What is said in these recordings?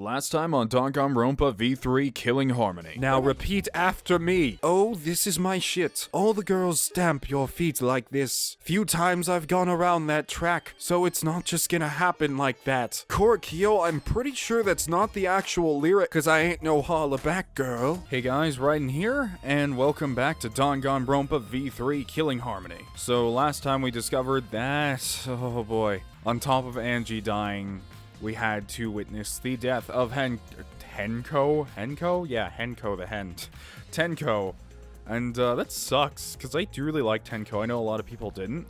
Last time on Danganronpa V3 Killing Harmony. Now repeat after me. Oh, this is my shit. All the girls stamp your feet like this. Few times I've gone around that track, so it's not just gonna happen like that. Korkio, I'm pretty sure that's not the actual lyric, cause I ain't no holla back girl. Hey guys, Raiden here, and welcome back to Danganronpa V3 Killing Harmony. So last time we discovered that, oh boy, on top of Angie dying, we had to witness the death of Henko? Yeah, Henko the hen. Tenko. And that sucks, because I do really like Tenko. I know a lot of people didn't.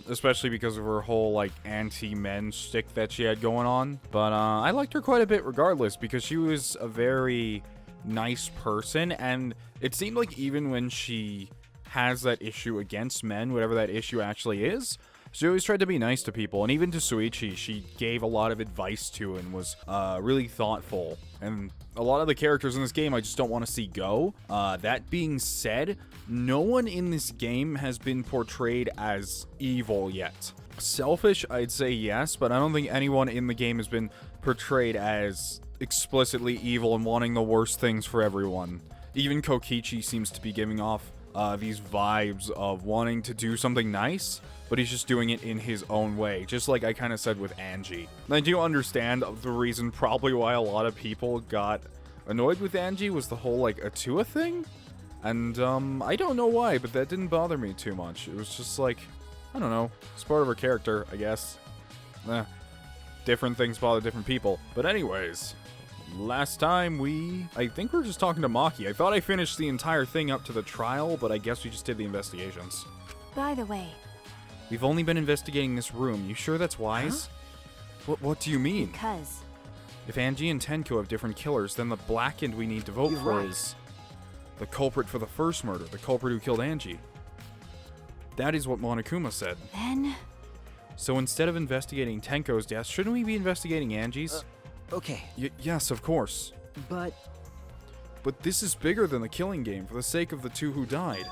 Especially because of her whole, like, anti-men shtick that she had going on. But I liked her quite a bit regardless, because she was a very nice person. And it seemed like even when she has that issue against men, whatever that issue actually is, she always tried to be nice to people, and even to Suichi, she gave a lot of advice to and was really thoughtful. And a lot of the characters in this game I just don't want to see go. That being said, no one in this game has been portrayed as evil yet. Selfish, I'd say yes, but I don't think anyone in the game has been portrayed as explicitly evil and wanting the worst things for everyone. Even Kokichi seems to be giving off these vibes of wanting to do something nice, but he's just doing it in his own way, just like I kind of said with Angie. And I do understand the reason probably why a lot of people got annoyed with Angie was the whole, like, Atua thing, and I don't know why, but that didn't bother me too much. It was just like, I don't know, it's part of her character, I guess. Different things bother different people. But anyways, last time I think we were just talking to Maki. I thought I finished the entire thing up to the trial, but I guess we just did the investigations. By the way, we've only been investigating this room. You sure that's wise? Huh? What do you mean? Because if Angie and Tenko have different killers, then the blackened we need to vote for is the culprit for the first murder, the culprit who killed Angie. That is what Monokuma said. Then? So instead of investigating Tenko's death, shouldn't we be investigating Angie's? Okay. Yes, of course. But this is bigger than the killing game for the sake of the two who died.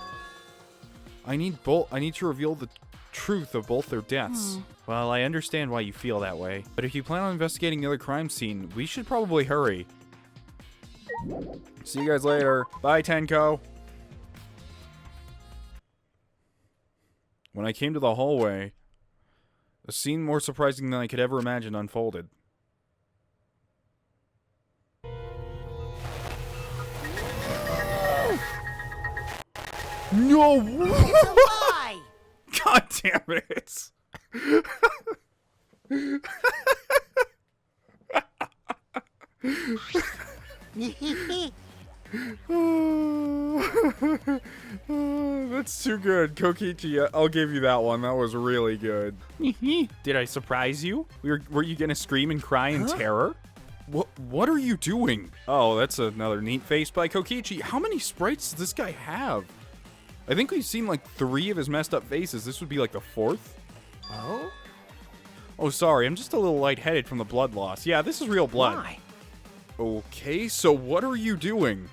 I need to reveal the truth of both their deaths. Well, I understand why you feel that way, but if you plan on investigating the other crime scene, we should probably hurry. See you guys later. Bye, Tenko. When I came to the hallway, a scene more surprising than I could ever imagine unfolded. No! it's a lie! God damn it! That's too good. Kokichi, I'll give you that one. That was really good. Did I surprise you? Were you gonna scream and cry in terror? What are you doing? Oh, that's another neat face by Kokichi. How many sprites does this guy have? I think we've seen like 3 of his messed up faces. This would be like the 4th. Oh? Oh, sorry. I'm just a little lightheaded from the blood loss. Yeah, this is real blood. Why? Okay, so what are you doing?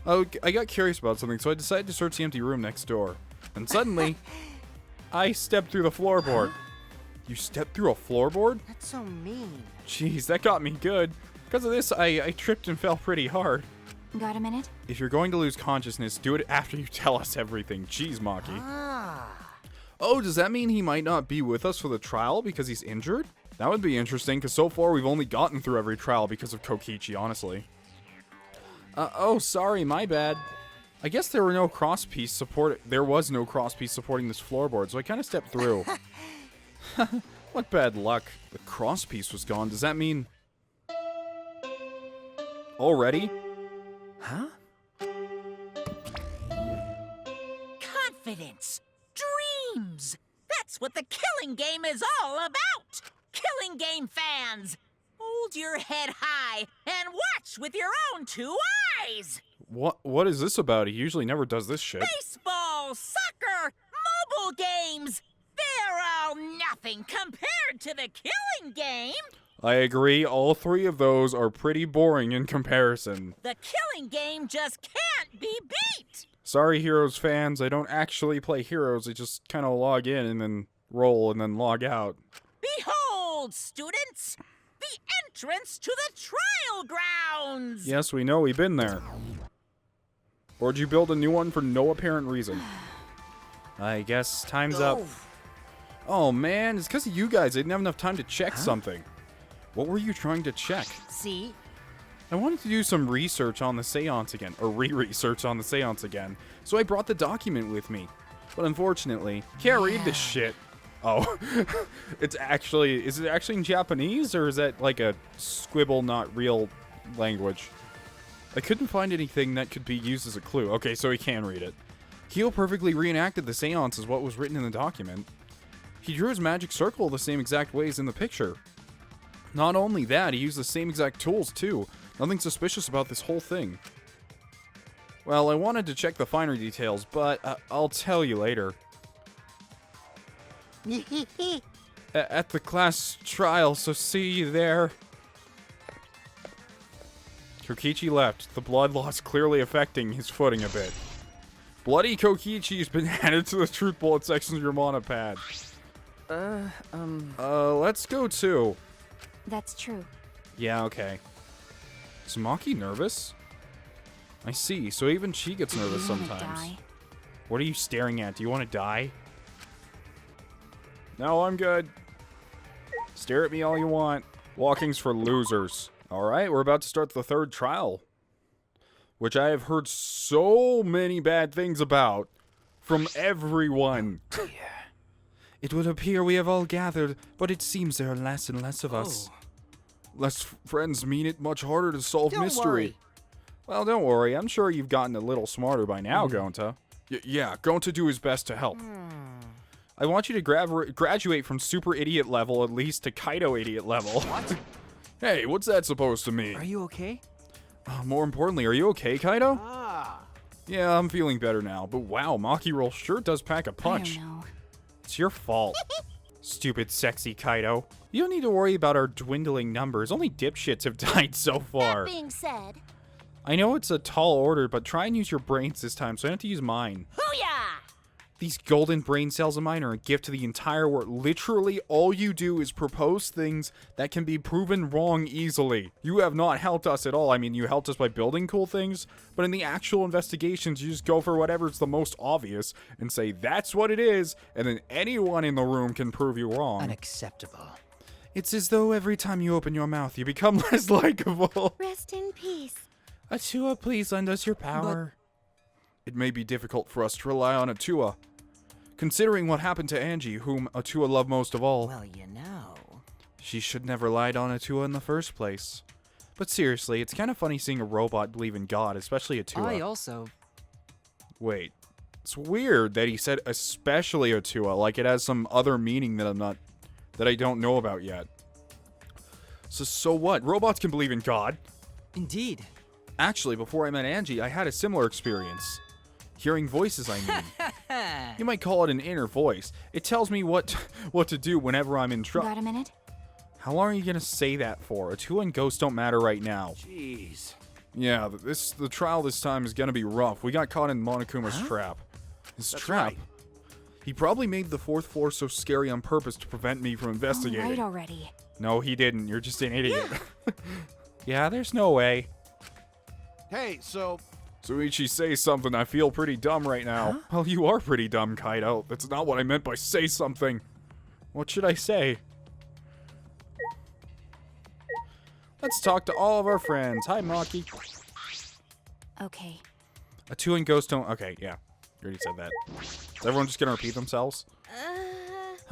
Oh, I got curious about something, so I decided to search the empty room next door. And suddenly, I stepped through the floorboard. You stepped through a floorboard? That's so mean. Jeez, that got me good. Because of this, I tripped and fell pretty hard. got a minute? If you're going to lose consciousness, do it after you tell us everything. Jeez, Maki. Oh, does that mean he might not be with us for the trial because he's injured? That would be interesting, because so far we've only gotten through every trial because of Kokichi, honestly. Oh, sorry, my bad. I guess there was no crosspiece supporting this floorboard, so I kind of stepped through. What bad luck. The crosspiece was gone. Does that mean... already? Huh? Confidence! Dreams! That's what the killing game is all about! Killing game fans! Hold your head high and watch with your own 2 eyes! What is this about? He usually never does this shit. Baseball, soccer, mobile games! They're all nothing compared to the killing game! I agree, all 3 of those are pretty boring in comparison. The killing game just can't be beat! Sorry, Heroes fans, I don't actually play Heroes, I just kind of log in and then roll and then log out. Behold, students! the entrance to the trial grounds! Yes, we know, we've been there. Or did you build a new one for no apparent reason? I guess time's up. Oh man, it's because of you guys. I didn't have enough time to check something. What were you trying to check? See? I wanted to do some research on the seance again, or re-research on the seance again, so I brought the document with me. But unfortunately, can't read this shit. Oh, is it actually in Japanese, or is that like a squibble, not real language? I couldn't find anything that could be used as a clue. Okay, so he can read it. Kyo perfectly reenacted the seance as what was written in the document. He drew his magic circle the same exact ways in the picture. Not only that, he used the same exact tools too. Nothing suspicious about this whole thing. Well, I wanted to check the finer details, but I'll tell you later. At the class trial, so see you there. Kokichi left, the blood loss clearly affecting his footing a bit. Bloody Kokichi has been added to the truth bullet section of your mana pad. Let's go too. That's true. Yeah, okay. Is Maki nervous? I see, so even she gets nervous Do you wanna sometimes. die? What are you staring at? Do you want to die? No, I'm good. Stare at me all you want. Walking's for losers. Alright, we're about to start the third trial, which I have heard so many bad things about from everyone. It would appear we have all gathered, but it seems there are less and less of us. Less friends mean it much harder to solve Don't mystery. worry. Well, don't worry. I'm sure you've gotten a little smarter by now, Gonta. Yeah, Gonta do his best to help. I want you to graduate from super idiot level at least to Kaido idiot level. What? Hey, what's that supposed to mean? Are you okay? More importantly, are you okay, Kaido? Ah. Yeah, I'm feeling better now. But wow, Maki Roll sure does pack a punch. I don't know. It's your fault. Stupid sexy Kaido. You don't need to worry about our dwindling numbers. Only dipshits have died so far. That being said, I know it's a tall order, but try and use your brains this time, so I don't have to use mine. Hoo-yah! These golden brain cells of mine are a gift to the entire world. Literally, all you do is propose things that can be proven wrong easily. You have not helped us at all. I mean, you helped us by building cool things, but in the actual investigations, you just go for whatever's the most obvious and say, that's what it is, and then anyone in the room can prove you wrong. Unacceptable. It's as though every time you open your mouth, you become less likable. rest in peace. Atua, please lend us your power. It may be difficult for us to rely on Atua, considering what happened to Angie, whom Atua loved most of all. Well, you know. She should never relied on Atua in the first place. But seriously, it's kind of funny seeing a robot believe in God, especially Atua. I also. Wait, it's weird that he said especially Atua, like it has some other meaning that I don't know about yet. So what? Robots can believe in God. Indeed. Actually, before I met Angie, I had a similar experience. Hearing voices, I mean. You might call it an inner voice. It tells me what to do whenever I'm in trouble. Got a minute? How long are you gonna say that for? Atua and Ghost don't matter right now. Jeez. Yeah, the trial this time is gonna be rough. We got caught in Monokuma's trap. His trap? right. He probably made the fourth floor so scary on purpose to prevent me from All investigating. right already. No, he didn't. You're just an idiot. Yeah, there's no way. Hey, so Suichi, say something. I feel pretty dumb right now. Well, you are pretty dumb, Kaido. That's not what I meant by say something. What should I say? Let's talk to all of our friends. Hi, Maki. Okay. Atua and Ghost don't... Okay, yeah. You already said that. Is everyone just gonna repeat themselves?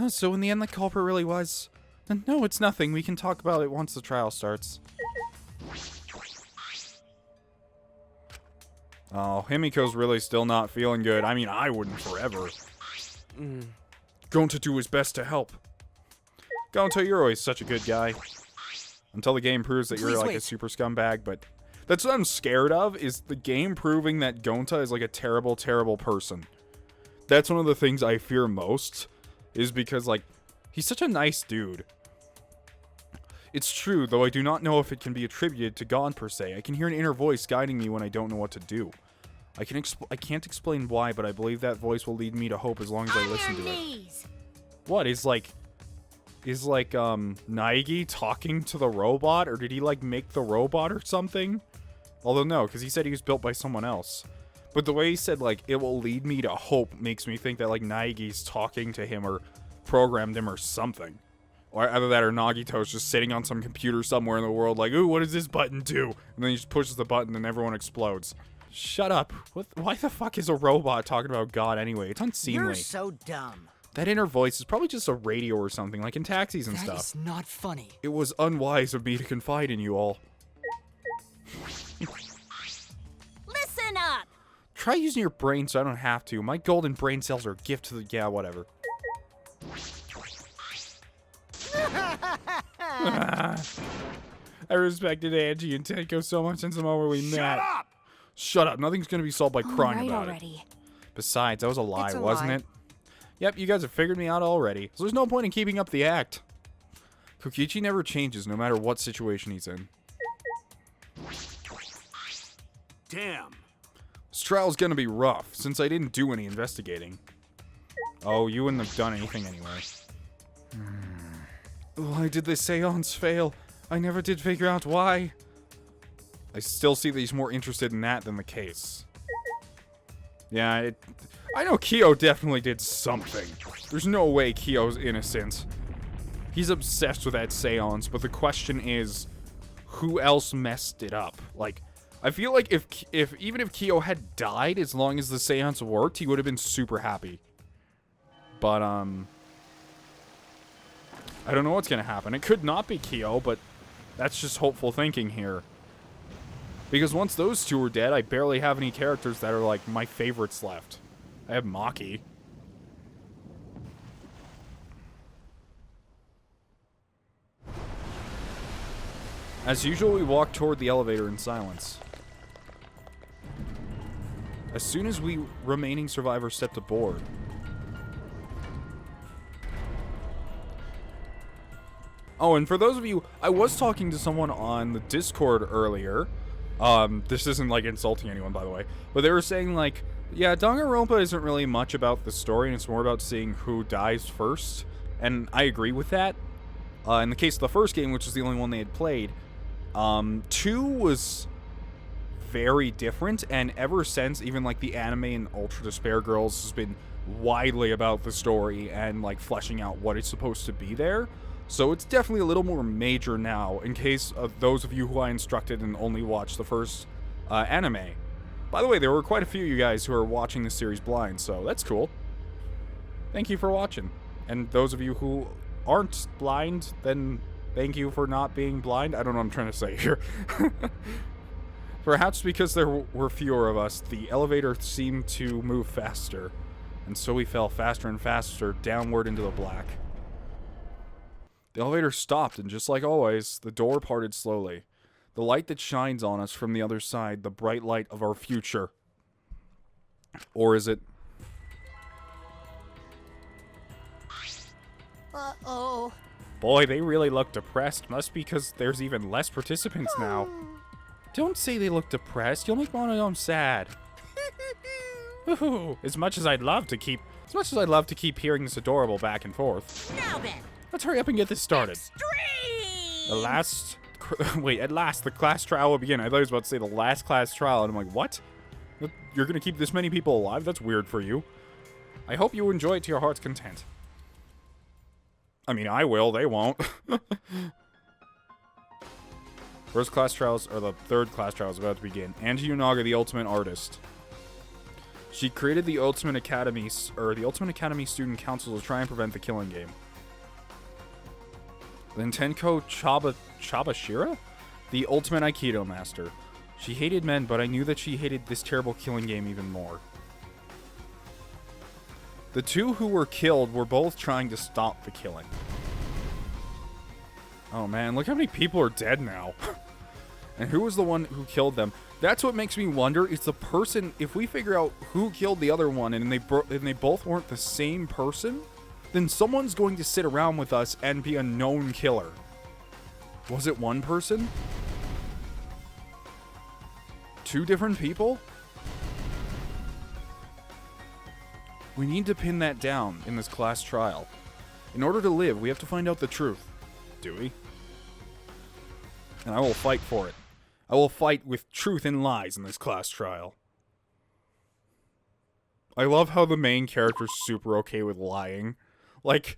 So in the end, the culprit really was... No, it's nothing. We can talk about it once the trial starts. Oh, Himiko's really still not feeling good. I mean, I wouldn't forever. Going to do his best to help. Gonto, you're always such a good guy. Until the game proves that you're Please like a wait. super scumbag, but... That's what I'm scared of, is the game proving that Gonta is like a terrible, terrible person. That's one of the things I fear most, is because, like, he's such a nice dude. It's true, though I do not know if it can be attributed to God per se. I can hear an inner voice guiding me when I don't know what to do. I can't explain why, but I believe that voice will lead me to hope as long as I listen to it. Knees. What is is like, Naegi talking to the robot? Or did he, like, make the robot or something? Although, no, because he said he was built by someone else. But the way he said, like, it will lead me to hope makes me think that, like, Naegi's talking to him or programmed him or something. Or either that or Nagito's just sitting on some computer somewhere in the world like, ooh, what does this button do? And then he just pushes the button and everyone explodes. Shut up. Why the fuck is a robot talking about God anyway? It's unseemly. You're so dumb. That inner voice is probably just a radio or something, like in taxis and stuff. That is not funny. It was unwise of me to confide in you all. Listen up! Try using your brain so I don't have to. My golden brain cells are a gift to the... Yeah, whatever. I respected Angie and Tenko so much since the moment we met. Shut up! Shut up. Nothing's gonna be solved by crying about it. Besides, that was a lie, wasn't it? Yep, you guys have figured me out already. So there's no point in keeping up the act. Kokichi never changes no matter what situation he's in. Damn. This trial's gonna be rough, since I didn't do any investigating. Oh, you wouldn't have done anything anyway. Why did the seance fail? I never did figure out why. I still see that he's more interested in that than the case. Yeah, I know Kyo definitely did something. There's no way Kyo's innocent. He's obsessed with that seance, but the question is, who else messed it up? Like, I feel like even if Kyo had died, as long as the seance worked, he would have been super happy. But, I don't know what's gonna happen. It could not be Kyo, but that's just hopeful thinking here. Because once those two are dead, I barely have any characters that are, like, my favorites left. I have Maki. As usual, we walk toward the elevator in silence. As soon as we remaining survivors stepped aboard, oh, and for those of you, I was talking to someone on the Discord earlier. This isn't, like, insulting anyone, by the way. But they were saying, like, yeah, Danganronpa isn't really much about the story, and it's more about seeing who dies first. And I agree with that. In the case of the first game, which is the only one they had played, 2 was very different. And ever since, even, like, the anime and Ultra Despair Girls has been widely about the story and, like, fleshing out what it's supposed to be there. So it's definitely a little more major now, in case of those of you who I instructed and only watched the first anime. By the way, there were quite a few of you guys who are watching this series blind, so that's cool. Thank you for watching. And those of you who aren't blind, then thank you for not being blind. I don't know what I'm trying to say here. Perhaps because there were fewer of us, the elevator seemed to move faster. And so we fell faster and faster downward into the black. The elevator stopped, and just like always, the door parted slowly. The light that shines on us from the other side, the bright light of our future. Or is it... Uh-oh. Boy, they really look depressed. Must be because there's even less participants now. Don't say they look depressed. You'll make Mono sad. As much as I'd love to keep hearing this adorable back and forth. Now then. Let's hurry up and get this started. Extreme! At last, the class trial will begin. I thought I was about to say the last class trial, and I'm like, what? You're gonna keep this many people alive? That's weird for you. I hope you enjoy it to your heart's content. I mean, I will. They won't. First class trials, or the third class trial is about to begin. Angie Unaga, the ultimate artist. She created the Ultimate Academy, the Ultimate Academy Student Council to try and prevent the killing game. Then Tenko Chabashira, the ultimate Aikido master. She hated men, but I knew that she hated this terrible killing game even more. The two who were killed were both trying to stop the killing. Oh man, look how many people are dead now. And who was the one who killed them? That's what makes me wonder. It's the person, if we figure out who killed the other one and they both weren't the same person, then someone's going to sit around with us and be a known killer. Was it one person? 2 different people? We need to pin that down in this class trial. In order to live, we have to find out the truth. Do we? And I will fight for it. I will fight with truth and lies in this class trial. I love how the main character's super okay with lying. Like,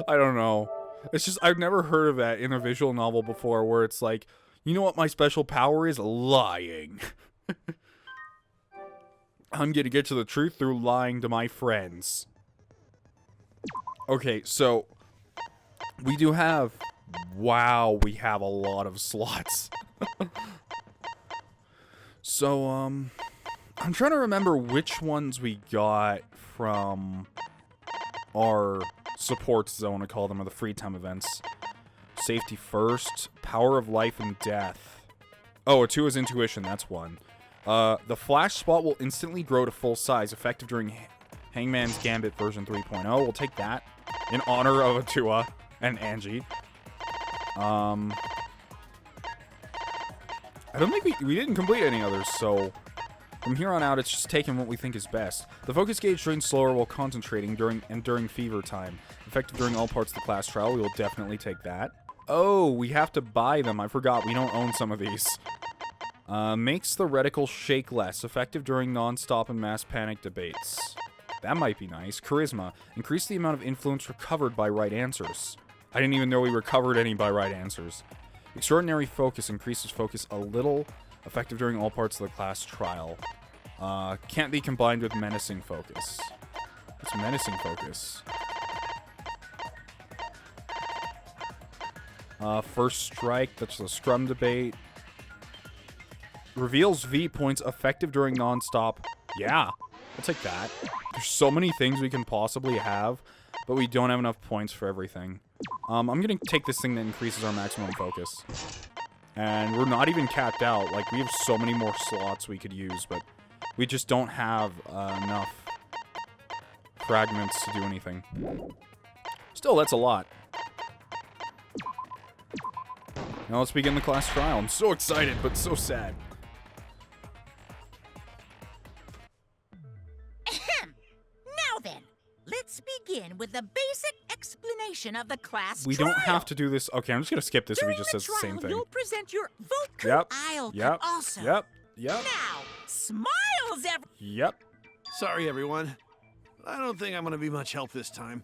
I don't know. It's just, I've never heard of that in a visual novel before where it's like, you know what my special power is? Lying. I'm gonna get to the truth through lying to my friends. Okay, so we do have... Wow, we have a lot of slots. So, I'm trying to remember which ones we got from our supports, as I want to call them, or the free time events. Safety first, power of life and death. Oh, a 2 is intuition, that's one. The flash spot will instantly grow to full size, effective during Hangman's Gambit version 3.0. We'll take that in honor of Atua and Angie. I don't think we didn't complete any others, so from here on out, it's just taking what we think is best. The focus gauge drains slower while concentrating during fever time. Effective during all parts of the class trial, we will definitely take that. Oh, we have to buy them. I forgot, we don't own some of these. Makes the reticle shake less. Effective during non-stop and mass panic debates. That might be nice. Charisma. Increase the amount of influence recovered by right answers. I didn't even know we recovered any by right answers. Extraordinary focus. Increases focus a little. Effective during all parts of the class trial. Can't be combined with menacing focus. What's menacing focus? First strike. That's the scrum debate. Reveals V points effective during non-stop. Yeah, I'll take that. There's so many things we can possibly have, but we don't have enough points for everything. I'm gonna take this thing that increases our maximum focus. And we're not even capped out. Like, we have so many more slots we could use, but we just don't have enough fragments to do anything. Still, that's a lot. Now let's begin the class trial. I'm so excited, but so sad. Now then, let's begin with the basic explanation of the class We trial. don't have to do this. Okay, I'm just gonna skip this if he just says the same During the thing. trial, you'll present your vote. Yep. I'll Yep. also. Yep. Now, smiles, Yep. Sorry, everyone. I don't think I'm gonna be much help this time.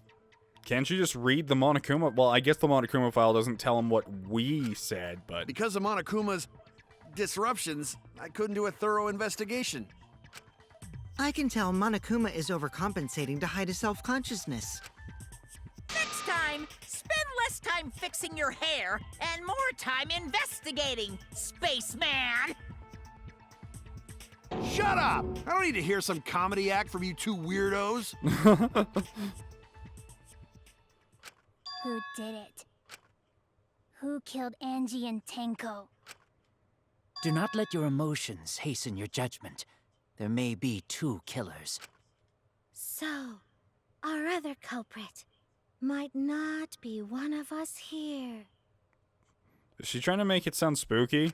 Can't you just read the Monokuma? Well, I guess the Monokuma file doesn't tell him what we said, but... Because of Monokuma's disruptions, I couldn't do a thorough investigation. I can tell Monokuma is overcompensating to hide his self-consciousness. Next time, spend less time fixing your hair and more time investigating, spaceman. Shut up! I don't need to hear some comedy act from you two weirdos. Who did it? Who killed Angie and Tenko? Do not let your emotions hasten your judgment. There may be 2 killers. So, our other culprit might not be one of us here. Is she trying to make it sound spooky?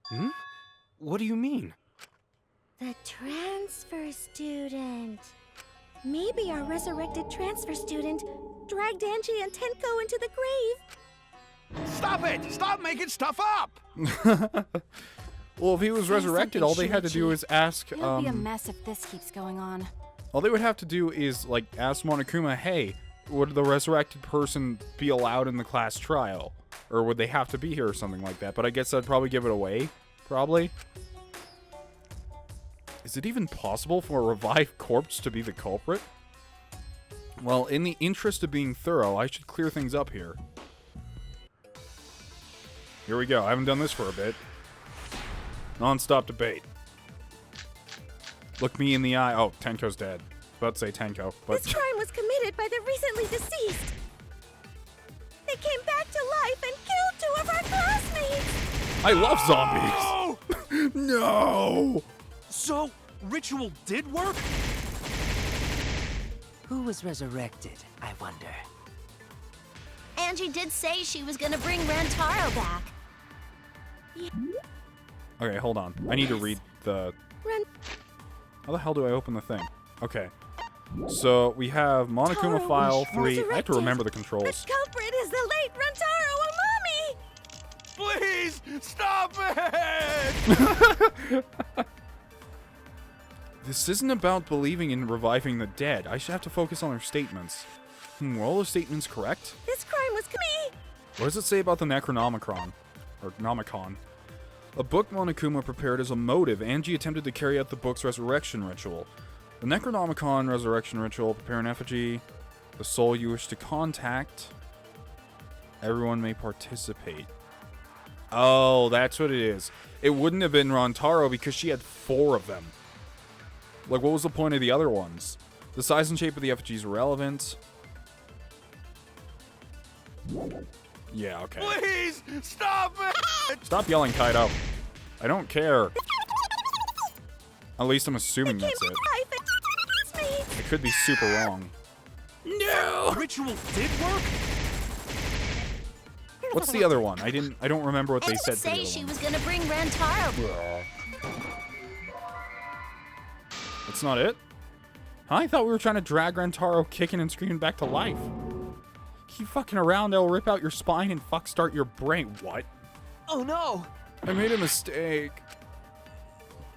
Hmm? What do you mean? The transfer student. Maybe our resurrected transfer student dragged Angie and Tenko into the grave. Stop it! Stop making stuff up! Well, if he was Say resurrected, something, all they had to do Shinichi. is ask, It'll be a mess if this keeps going on. all they would have to do is, like, ask Monokuma, hey, would the resurrected person be allowed in the class trial? Or would they have to be here or something like that? But I guess I'd probably give it away. Probably. Is it even possible for a revived corpse to be the culprit? Well, in the interest of being thorough, I should clear things up here. Here we go. I haven't done this for a bit. Non-stop debate. Look me in the eye. Oh, Tenko's dead. About to say Tenko, but... This crime was committed by the recently deceased. They came back to life and killed 2 of our classmates. I love zombies! No! So, ritual did work? Who was resurrected, I wonder? Angie did say she was gonna bring Rantaro back. Okay, hold on. I need to read the... Ran- How the hell do I open the thing? Okay. So we have Monokuma Taro File was 3. I have to resurrected. remember the The controls. culprit is the late Rantaro Amami! Please stop it! This isn't about believing in reviving the dead. I should have to focus on her statements. Were all the statements correct? This crime was me! What does it say about the Necronomicon? Or Nomicon? A book Monokuma prepared as a motive. Angie attempted to carry out the book's resurrection ritual. The Necronomicon resurrection ritual, prepare an effigy. The soul you wish to contact. Everyone may participate. Oh, that's what it is. It wouldn't have been Rantaro because she had 4 of them. Like, what was the point of the other ones? The size and shape of the effigy is irrelevant. Yeah, okay. Please stop it! Stop yelling, Kaido. I don't care. At least I'm assuming Came that's to it. life and classmates! I could be super wrong. No! Ritual did work? What's the other one? I don't remember what they said for the say other she one. was gonna bring Rantaro. That's not it? Huh? I thought we were trying to drag Rantaro kicking and screaming back to life. Keep fucking around, they'll rip out your spine and fuck start your brain. What? Oh no! I made a mistake.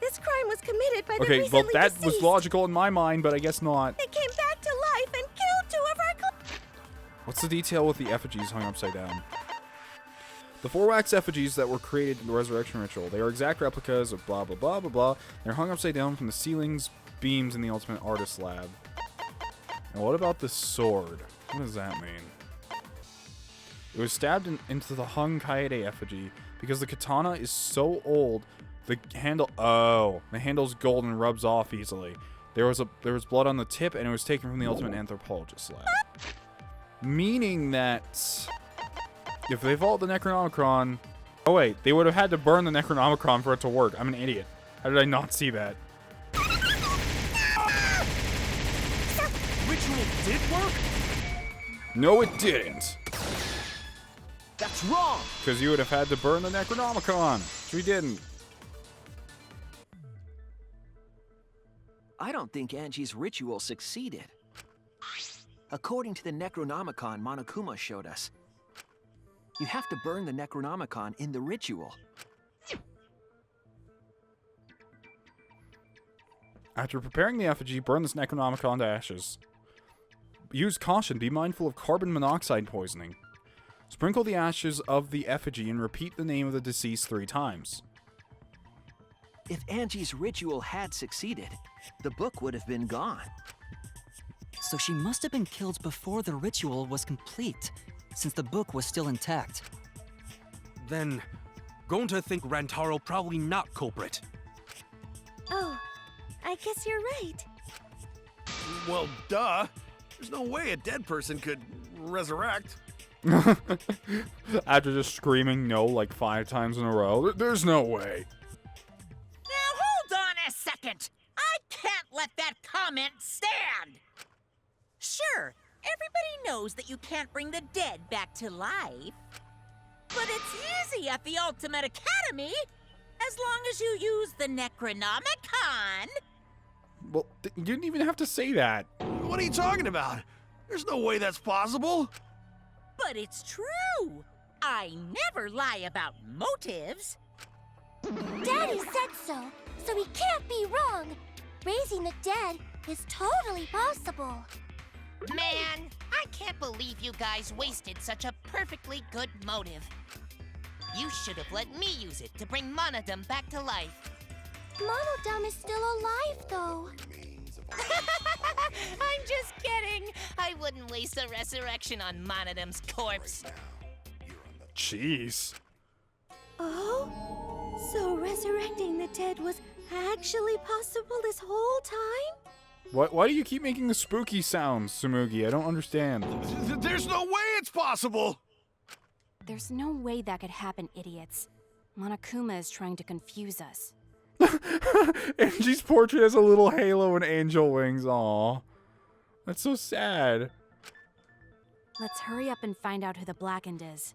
This crime was committed by the Okay, recently well that was deceased. logical in my mind, but I guess not. They came back to life and killed 2 of our What's the detail with the effigies hung upside down? The 4 wax effigies that were created in the resurrection ritual. They are exact replicas of blah blah blah blah blah. They're hung upside down from the ceilings, beams in the Ultimate Artist Lab. And what about the sword? What does that mean? It was stabbed into the hung Kaede effigy because the katana is so old. The handle's gold and rubs off easily. There was blood on the tip, and it was taken from the Ultimate Anthropologist Lab. Meaning that if they vault the Necronomicon... Oh wait, they would have had to burn the Necronomicon for it to work. I'm an idiot. How did I not see that? Ritual did work? No, it didn't. That's wrong! Because you would have had to burn the Necronomicon. Which we didn't. I don't think Angie's ritual succeeded. According to the Necronomicon Monokuma showed us, you have to burn the Necronomicon in the ritual. After preparing the effigy, burn this Necronomicon to ashes. Use caution. Be mindful of carbon monoxide poisoning. Sprinkle the ashes of the effigy and repeat the name of the deceased 3 times. If Angie's ritual had succeeded, the book would have been gone. So she must have been killed before the ritual was complete, since the book was still intact. Then, going to think Rantaro probably not culprit. Oh, I guess you're right. Well, duh. There's no way a dead person could resurrect. After just screaming no like 5 times in a row. There's no way. Now hold on a second. I can't let that comment stand. Sure, everybody knows that you can't bring the dead back to life. But it's easy at the Ultimate Academy, as long as you use the Necronomicon. Well, you didn't even have to say that. What are you talking about? There's no way that's possible. But it's true. I never lie about motives. Daddy said so he can't be wrong. Raising the dead is totally possible. Man, I can't believe you guys wasted such a perfectly good motive. You should have let me use it to bring Monodum back to life. Monodum is still alive, though. I'm just kidding. I wouldn't waste a resurrection on Monodum's corpse. Jeez. Oh? So resurrecting the dead was actually possible this whole time? Why do you keep making the spooky sounds, Tsumugi? I don't understand. There's no way it's possible! There's no way that could happen, idiots. Monokuma is trying to confuse us. Angie's portrait has a little halo and angel wings. Aw. That's so sad. Let's hurry up and find out who the Blackened is.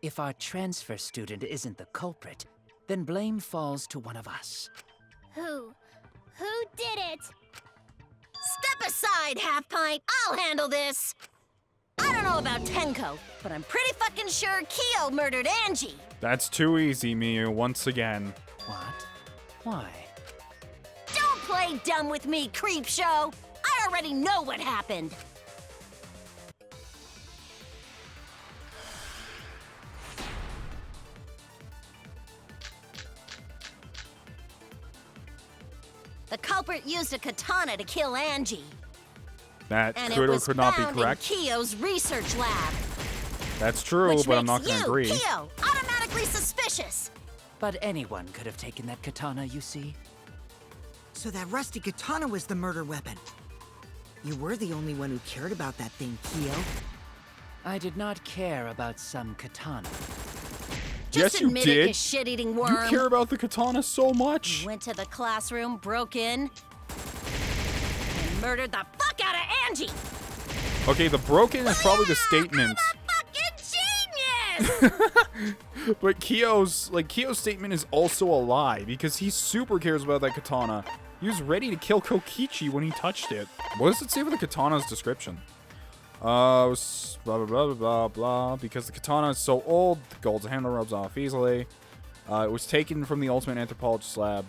If our transfer student isn't the culprit, then blame falls to one of us. Who? Who did it? Step aside, Half Pint. I'll handle this. I don't know about Tenko, but I'm pretty fucking sure Kyo murdered Angie. That's too easy, Miyu, once again. What? Why? Don't play dumb with me, Creepshow. I already know what happened. The culprit used a katana to kill Angie. That And could it or was could not be found correct. in Kyo's research lab. That's true, Which but I'm makes not going to you, agree. Kyo, automatically suspicious. But anyone could have taken that katana, you see. So that rusty katana was the murder weapon. You were the only one who cared about that thing, Kyo. I did not care about some katana. Just Yes, you admit did. it, you shit-eating worm. You care about the katana so much. You went to the classroom, broke in, and murdered the fuck out of Angie. Okay, the broken is probably the statement. I'm a fucking genius! But Kyo's statement is also a lie because he super cares about that katana. He was ready to kill Kokichi when he touched it. What does it say with the katana's description? Was blah blah blah blah blah. Because the katana is so old, the gold's handle rubs off easily. It was taken from the Ultimate Anthropologist lab,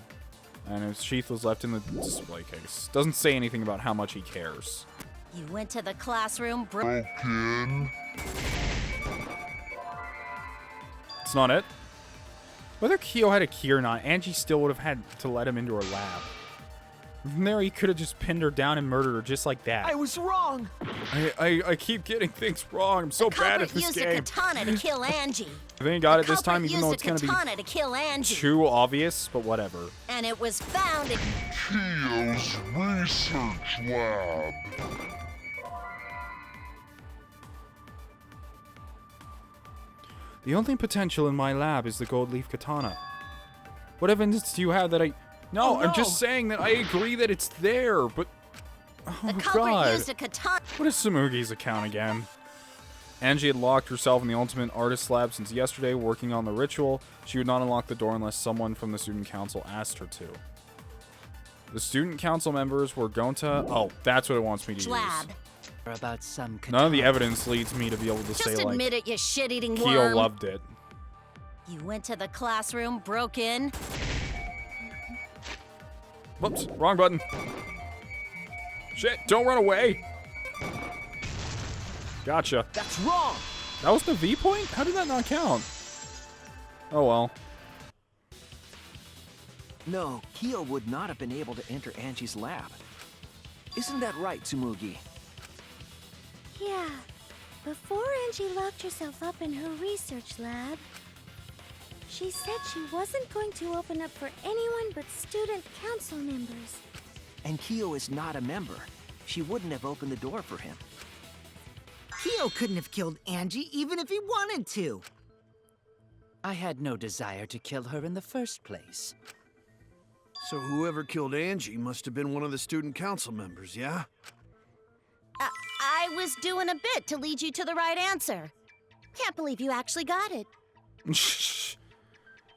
and its sheath was left in the display case. Doesn't say anything about how much he cares. You went to the classroom, broke in. It's not it. Whether Kyo had a key or not, Angie still would have had to let him into her lab. From there, he could have just pinned her down and murdered her just like that. I was wrong. I keep getting things wrong. I'm so bad at this used game. a katana to kill Angie. I think I got it this Culprit time, even though used it's gonna a katana to kill be Angie. too obvious. But whatever. And it was found in Kyo's research lab. The only potential in my lab is the gold leaf katana. What evidence do you have that I... No, I'm just saying that I agree that it's there, but... Oh, the culprit God. used a katana. What is Samugi's account again? Angie had locked herself in the Ultimate Artist Lab since yesterday, working on the ritual. She would not unlock the door unless someone from the Student Council asked her to. The Student Council members were Gonta... Oh, that's what it wants me to Lab. use. About some katana. None of the evidence leads me to be able to Just say, like, admit it, you shit-eating Kyo worm. loved it. You went to the classroom, broke in. Whoops, wrong button. Shit, don't run away. Gotcha. That's wrong. That was the V point? How did that not count? Oh well. No, Kyo would not have been able to enter Angie's lab. Isn't that right, Tsumugi? Yeah. Before Angie locked herself up in her research lab, she said she wasn't going to open up for anyone but student council members. And Kyo is not a member. She wouldn't have opened the door for him. Kyo couldn't have killed Angie even if he wanted to. I had no desire to kill her in the first place. So whoever killed Angie must have been one of the student council members, yeah? I was doing a bit to lead you to the right answer. Can't believe you actually got it.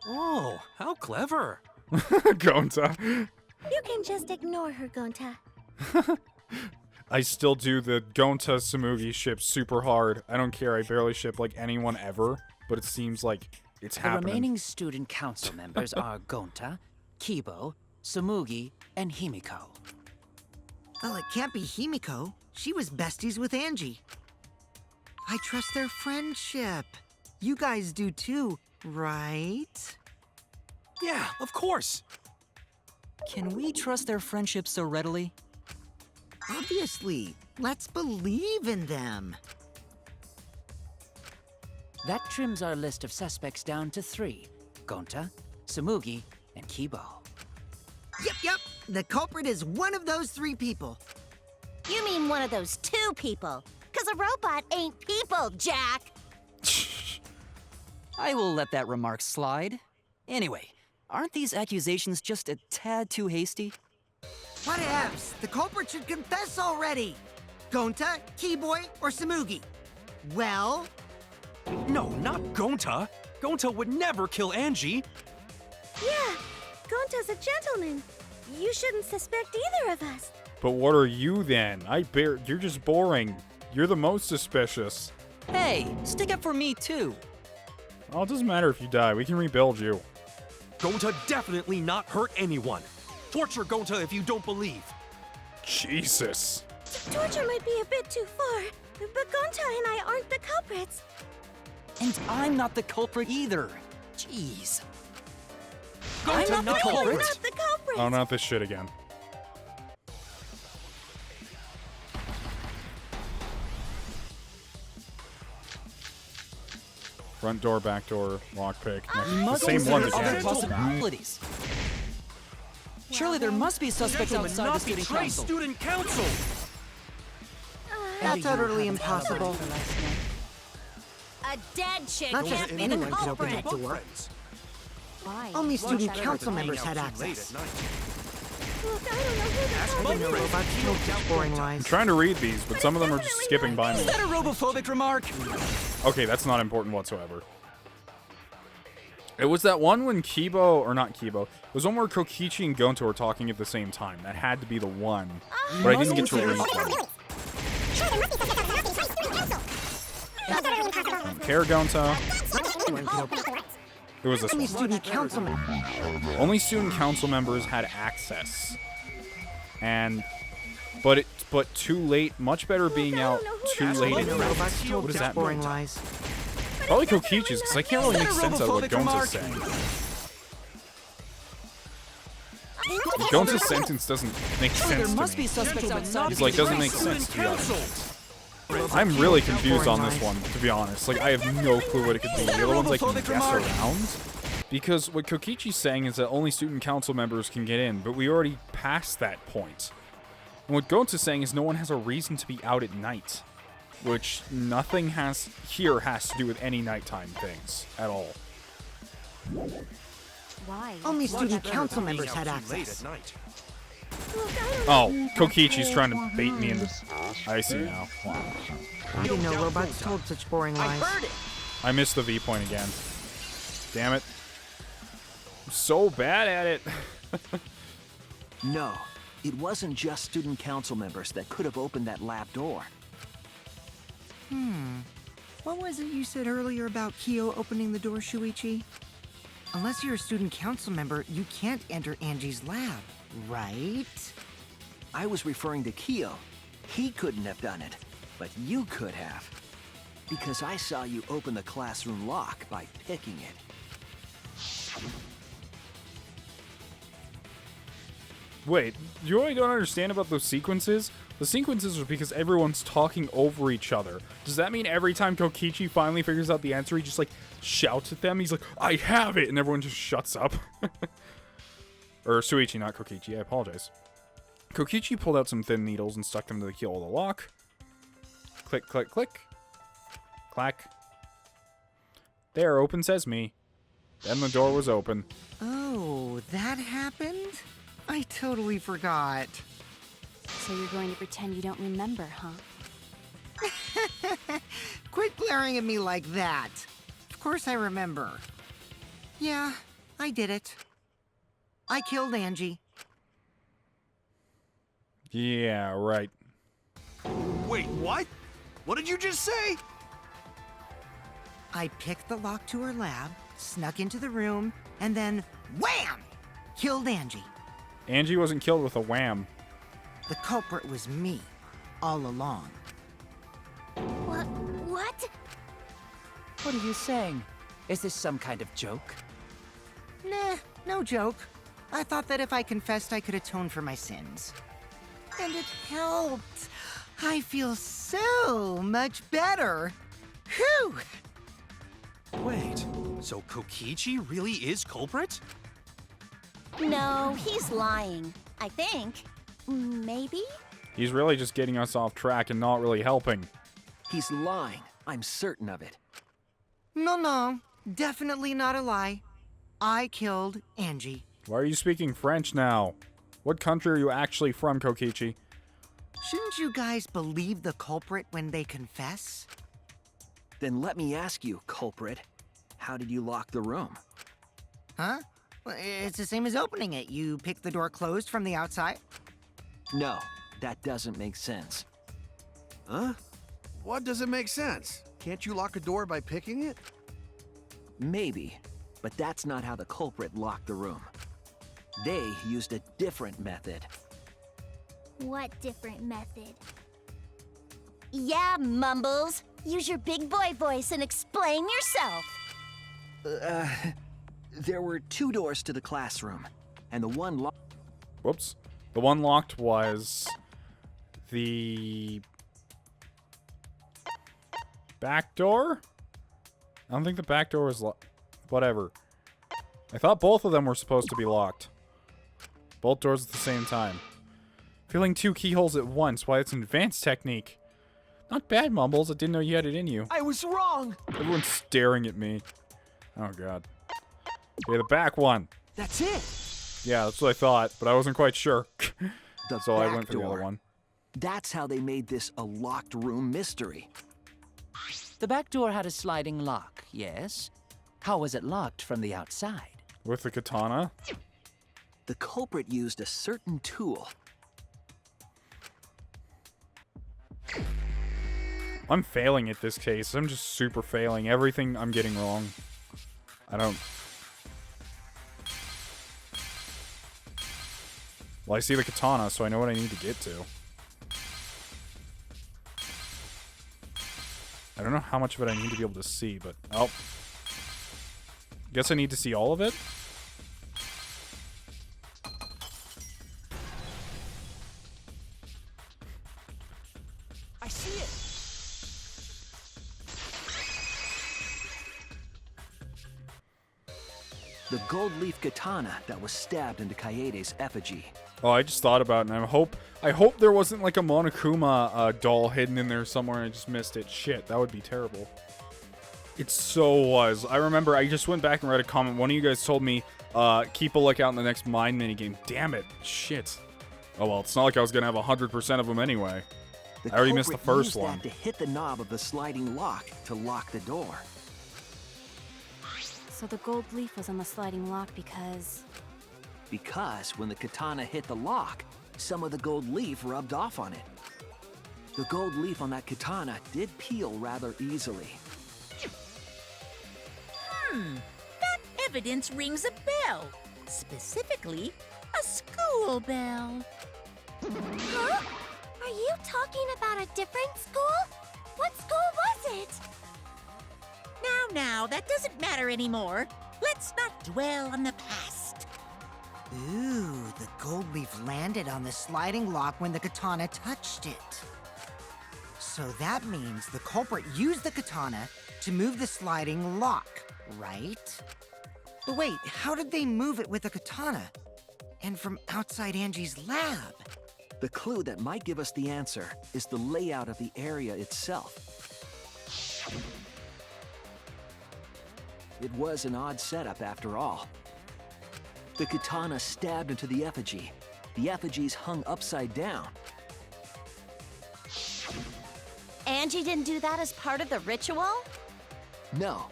Oh, how clever. Gonta. You can just ignore her, Gonta. I still do the Gonta Samugi ship super hard. I don't care, I barely ship like anyone ever, but it seems like it's happening. The remaining student council members are Gonta, Kibo, Samugi, and Himiko. Well, it can't be Himiko. She was besties with Angie. I trust their friendship. You guys do too, right? Yeah, of course. Can we trust their friendship so readily? Obviously. Let's believe in them. That trims our list of suspects down to 3. Gonta, Samugi, and Kibo. Yep. The culprit is one of those 3 people. You mean one of those 2 people? Because a robot ain't people, Jack. I will let that remark slide. Anyway, aren't these accusations just a tad too hasty? Whatevs. The culprit should confess already. Gonta, Keyboy, or Samugi? Well... No, not Gonta. Gonta would never kill Angie. Yeah, Gonta's a gentleman. You shouldn't suspect either of us. But what are you then? You're just boring. You're the most suspicious. Hey, stick up for me too. Well, it doesn't matter if you die. We can rebuild you. Going to definitely not hurt anyone. Torture Gonta if you don't believe. Jesus. Torture might be a bit too far, but Gonta and I aren't the culprits. And I'm not the culprit either. Jeez. Gonta I'm not the We're culprit. not the culprits. Oh, not this shit again. Front door, back door, lockpick. The Must same one consider other again. possibilities. Surely there must be suspects Gentlemen, outside the not student betray council. student council. That's utterly impossible. A dead chick Not just can't be the anyone could open culprit. that door. Why? Only student Why? council members had Late access. at night. Look, I don't know who the Ask I didn't know Mumford. robots told such boring I'm lies. trying to read these, but some of them are just skipping by me. Is that a robophobic remark? Okay, that's not important whatsoever. It was that one when Kibo, or not Kibo, it was one where Kokichi and Gonto were talking at the same time. That had to be the one. But I didn't get to read them. Care Gonto. It was this Only one. student council members. Only student council members had access. But too late. Much better being out too late in Robots rounds. told What does such that boring mean? lies. Probably Kokichi's, because I can't really make sense out of what Robophobic Gonto's remark. saying. Gonto's sentence doesn't make Surely there sense must to be me. suspects outside He's the like, doesn't student make council. sense to be honest. I'm really confused on this one, to be honest. Like, I have no clue what it could be. The other ones I can Robophobic guess remark. around. Because what Kokichi's saying is that only student council members can get in, but we already passed that point. And what Gonto's saying is no one has a reason to be out at night. Which nothing has to do with any nighttime things at all. Why? Only Much student better council than being members had out too late access. at night. Oh, Kokichi's trying to bait me into... I see now. I didn't know robots told such boring I lies. heard it. I missed the V point again. Damn it. I'm so bad at it. No, it wasn't just student council members that could have opened that lab door. What was it you said earlier about Kyo opening the door, Shuichi? Unless you're a student council member, you can't enter Angie's lab, right? I was referring to Kyo. He couldn't have done it, but you could have. Because I saw you open the classroom lock by picking it. Wait, you know what I don't understand about those sequences? The sequences are because everyone's talking over each other. Does that mean every time Kokichi finally figures out the answer, he just, like, shouts at them? He's like, I have it! And everyone just shuts up. Or Shuichi, not Kokichi. I apologize. Kokichi pulled out some thin needles and stuck them to the keel of the lock. Click, click, click. Clack. There, open sesame. Then the door was open. Oh, that happened? I totally forgot. So you're going to pretend you don't remember, huh? Quit glaring at me like that. Of course I remember. Yeah, I did it. I killed Angie. Yeah, right. Wait, what? What did you just say? I picked the lock to her lab, snuck into the room, and then wham! Killed Angie. Angie wasn't killed with a wham. The culprit was me, all along. What? What are you saying? Is this some kind of joke? Nah, no joke. I thought that if I confessed, I could atone for my sins. And it helped. I feel so much better. Whew! Wait, so Kokichi really is culprit? No, he's lying. I think. Maybe? He's really just getting us off track and not really helping. He's lying. I'm certain of it. No, definitely not a lie. I killed Angie. Why are you speaking French now? What country are you actually from, Kokichi? Shouldn't you guys believe the culprit when they confess? Then let me ask you, culprit, how did you lock the room? Huh? Well, it's the same as opening it. You pick the door closed from the outside. No, that doesn't make sense. Huh? What doesn't make sense? Can't you lock a door by picking it? Maybe, but that's not how the culprit locked the room. They used a different method. What different method? Yeah, Mumbles. Use your big boy voice and explain yourself. There were 2 doors to the classroom, and the one locked. Whoops. The one locked was the back door? I don't think the back door was locked. Whatever. I thought both of them were supposed to be locked. Both doors at the same time. Filling 2 keyholes at once. Why, it's an advanced technique. Not bad, Mumbles. I didn't know you had it in you. I was wrong! Everyone's staring at me. Oh, God. Okay, the back one. That's it! Yeah, that's what I thought, but I wasn't quite sure. The So I back went for the door. other one. That's how they made this a locked room mystery. The back door had a sliding lock, yes? How was it locked from the outside? With the katana? The culprit used a certain tool. I'm failing at this case. I'm just super failing. Everything I'm getting wrong. I don't... Well, I see the katana, so I know what I need to get to. I don't know how much of it I need to be able to see, but... Oh. Guess I need to see all of it? I see it! The gold leaf katana that was stabbed into Kaede's effigy. Oh, I just thought about it, and I hope there wasn't like a Monokuma doll hidden in there somewhere and I just missed it. Shit, that would be terrible. It so was. I remember I just went back and read a comment. One of you guys told me, keep a lookout in the next mine minigame. Damn it. Shit. Oh well, it's not like I was gonna have 100% of them anyway. The I already missed the culprit first used one. that to hit the knob of the sliding lock to lock the door. So the gold leaf was on the sliding lock because... Because when the katana hit the lock, some of the gold leaf rubbed off on it. The gold leaf on that katana did peel rather easily. That evidence rings a bell. Specifically, a school bell. Huh? Are you talking about a different school? What school was it? Now, that doesn't matter anymore. Let's not dwell on the past. Ooh, the gold leaf landed on the sliding lock when the katana touched it. So that means the culprit used the katana to move the sliding lock, right? But wait, how did they move it with the katana? And from outside Angie's lab? The clue that might give us the answer is the layout of the area itself. It was an odd setup after all. The katana stabbed into the effigy. The effigies hung upside down. Angie didn't do that as part of the ritual? No.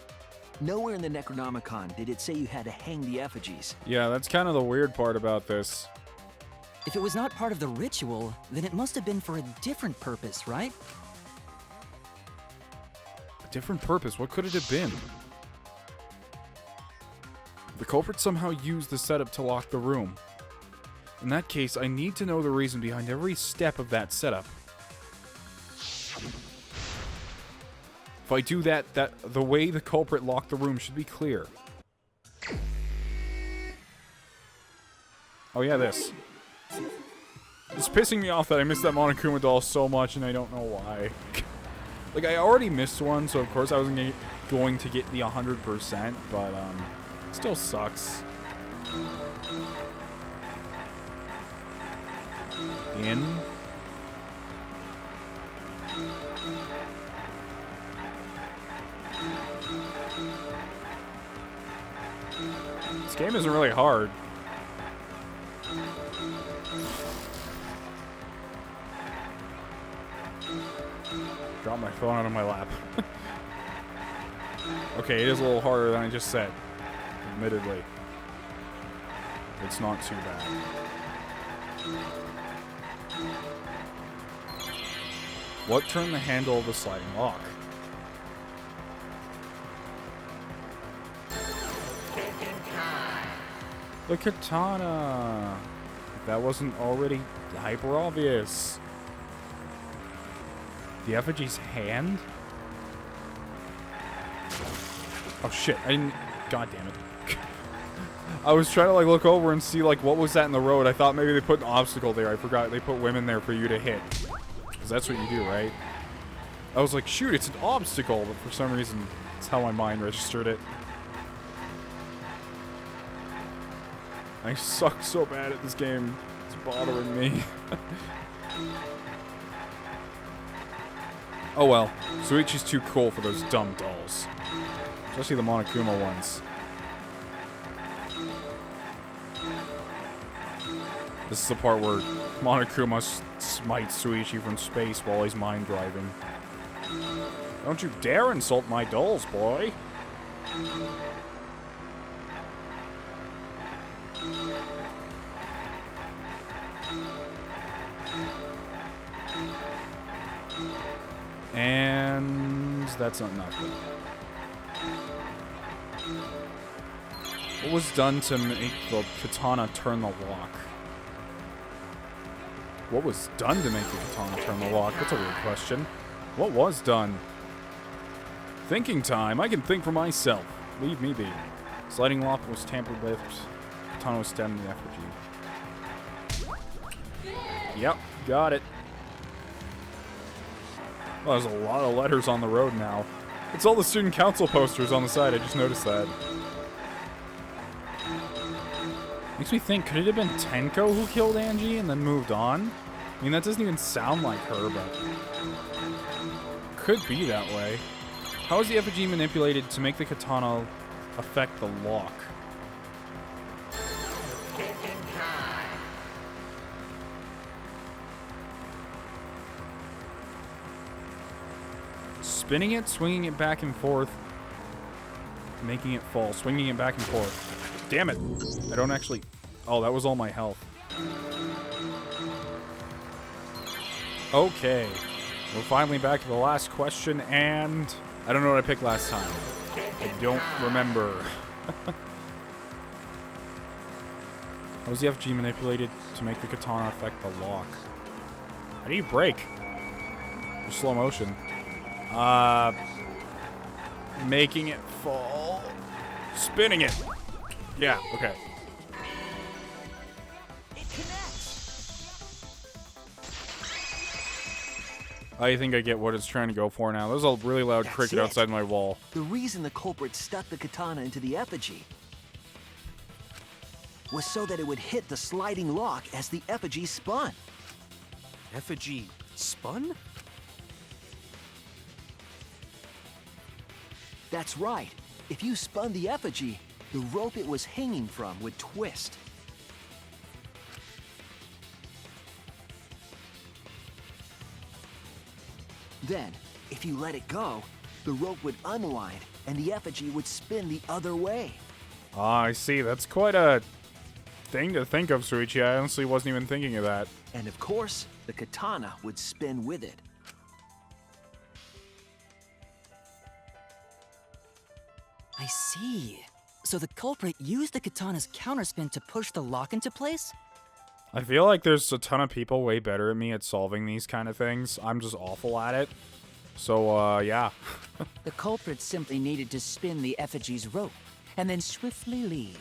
Nowhere in the Necronomicon did it say you had to hang the effigies. Yeah, that's kind of the weird part about this. If it was not part of the ritual, then it must have been for a different purpose, right? A different purpose? What could it have been? The culprit somehow used the setup to lock the room. In that case, I need to know the reason behind every step of that setup. If I do that, the way the culprit locked the room should be clear. Oh yeah, this. It's pissing me off that I missed that Monokuma doll so much and I don't know why. Like, I already missed one, so of course I wasn't going to get the 100%, but, it still sucks. In. This game isn't really hard. Drop my phone out of my lap. Okay, it is a little harder than I just said. Admittedly. It's not too bad. What turned the handle of the sliding lock? The katana. If that wasn't already hyper obvious. The effigy's hand? Oh shit, I didn't... God damn it. I was trying to like look over and see like what was that in the road. I thought maybe they put an obstacle there. I forgot they put women there for you to hit. Because that's what you do, right? I was like, shoot, it's an obstacle, but for some reason, that's how my mind registered it. I suck so bad at this game. It's bothering me. Oh well. Shuichi's too cool for those dumb dolls. Especially the Monokuma ones. This is the part where Monokuma smites Shuichi from space while he's mind driving. Don't you dare insult my dolls, boy! And that's not good. What was done to make the katana turn the lock? What was done to make the katana turn the lock? That's a weird question. What was done? Thinking time. I can think for myself. Leave me be. Sliding lock was tampered with. Katana was stabbed in the effigy. Yep, got it. Well, there's a lot of letters on the road now. It's all the student council posters on the side. I just noticed that. Makes me think, could it have been Tenko who killed Angie and then moved on? I mean, that doesn't even sound like her, but... could be that way. How is the effigy manipulated to make the katana affect the lock? Spinning it, swinging it back and forth, making it fall, swinging it back and forth. Damn it! I don't actually... Oh, that was all my health. Okay. We're finally back to the last question, and... I don't know what I picked last time. I don't remember. How was the FG manipulated to make the katana affect the lock? How do you break? For slow motion. Making it fall. Spinning it. Yeah, okay. It connects. I think I get what it's trying to go for now. There's a really loud That's cricket it. outside my wall. The reason the culprit stuck the katana into the effigy was so that it would hit the sliding lock as the effigy spun. Effigy spun? That's right. If you spun the effigy, the rope it was hanging from would twist. Then, if you let it go, the rope would unwind and the effigy would spin the other way. Ah, I see. That's quite a thing to think of, Shuichi. I honestly wasn't even thinking of that. And of course, the katana would spin with it. I see. So the culprit used the katana's counterspin to push the lock into place? I feel like there's a ton of people way better at me at solving these kind of things. I'm just awful at it. So, yeah. The culprit simply needed to spin the effigy's rope and then swiftly leave.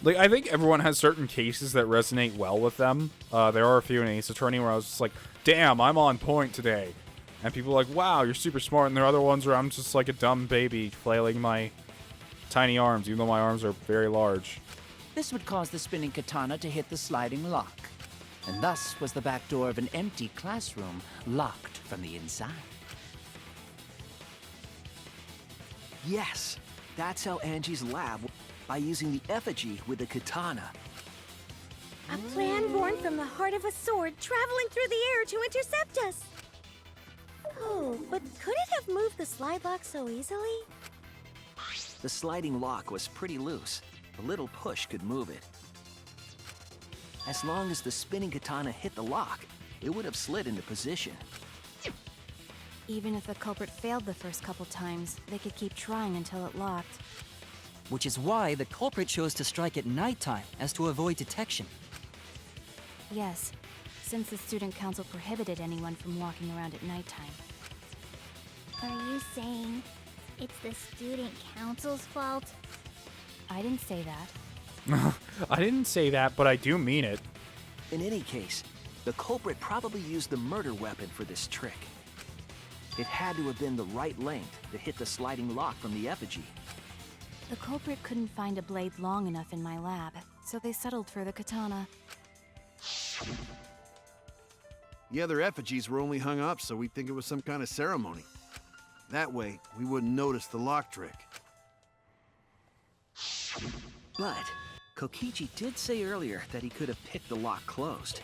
Like, I think everyone has certain cases that resonate well with them. There are a few in Ace Attorney where I was just like, damn, I'm on point today. And people are like, wow, you're super smart. And there are other ones where I'm just like a dumb baby flailing my tiny arms, even though my arms are very large. This would cause the spinning katana to hit the sliding lock, and thus was the back door of an empty classroom locked from the inside. Yes, that's how Angie's lab, by using the effigy with the katana. A plan born from the heart of a sword traveling through the air to intercept us. Oh, but could it have moved the slide lock so easily? The sliding lock was pretty loose. A little push could move it. As long as the spinning katana hit the lock, it would have slid into position. Even if the culprit failed the first couple times, they could keep trying until it locked. Which is why the culprit chose to strike at nighttime, as to avoid detection. Yes, since the student council prohibited anyone from walking around at nighttime. Are you saying it's the student council's fault? I didn't say that. I didn't say that, but I do mean it. In any case, the culprit probably used the murder weapon for this trick. It had to have been the right length to hit the sliding lock from the effigy. The culprit couldn't find a blade long enough in my lab, so they settled for the katana. The other effigies were only hung up so we'd think it was some kind of ceremony. That way, we wouldn't notice the lock trick. But Kokichi did say earlier that he could have picked the lock closed.